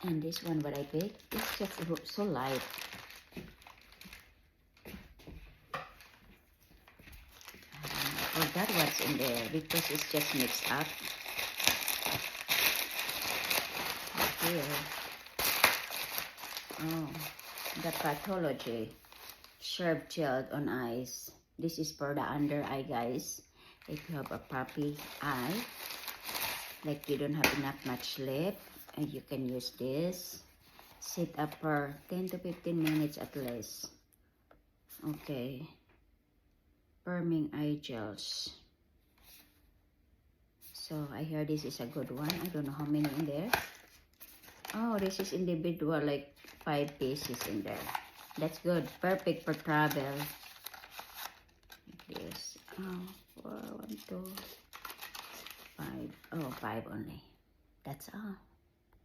And this one, what I picked, it's just so light. I forgot what's in there because it's just mixed up. Here. Oh, the Pathology Sharp Gelled on Eyes. This is for the under eye, guys. If you have a puppy eye, like you don't have much lip, and you can use this. Sit up for 10 to 15 minutes at least. Okay. Firming eye gels. So I hear this is a good one. I don't know how many in there. Oh, this is individual, like 5 pieces in there. That's good. Perfect for travel. Like this. Oh, 4, 1, 2, 5. Oh, 5 only. That's all.